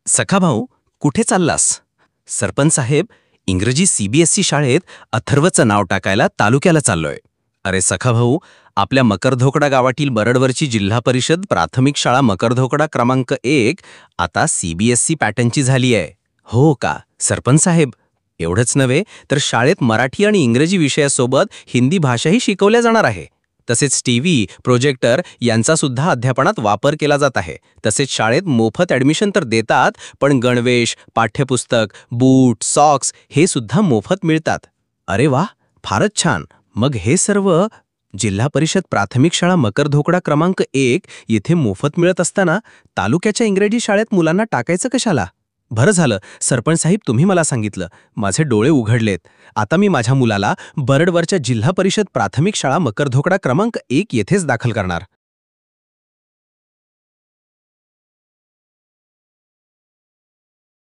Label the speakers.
Speaker 1: सखा भाऊ, कुठे चाललास? सरपंच साहेब, इंग्रजी सीबीएसई शाळेत अथर्वचं नाव टाकायला तालुक्याला चाललोय. अरे सखा भाऊ, आपल्या मकरधोकडा गावातील बरडवरची जिल्हा परिषद प्राथमिक शाळा मकरधोकडा क्रमांक 1 आता सीबीएसई पॅटर्नची झाली आहे. हो का सरपंच साहेब? एवढंच नव्हे तर शाळेत मराठी आणि इंग्रजी विषयासोबत हिंदी भाषाही शिकवल्या जाणार आहे. तसेच टीव्ही, प्रोजेक्टर यांचा सुद्धा अध्यापनात वापर केला जात आहे. तसेच शाळेत मोफत ॲडमिशन तर देतात, पण गणवेश, पाठ्यपुस्तक, बूट, सॉक्स हे सुद्धा मोफत मिळतात. अरे वा, फारच छान. मग हे सर्व जिल्हा परिषद प्राथमिक शाळा मकरधोकडा क्रमांक 1 येथे मोफत मिळत असताना तालुक्याच्या इंग्रजी शाळेत मुलांना टाकायचं कशाला? बरं झालं सरपंच साहेब, तुम्ही मला सांगितलं. माझे डोळे उघडलेत. आता मी माझ्या मुलाला बरडवरच्या जिल्हा परिषद प्राथमिक शाळा मकरधोकडा क्रमांक 1 येथेच दाखल करणार.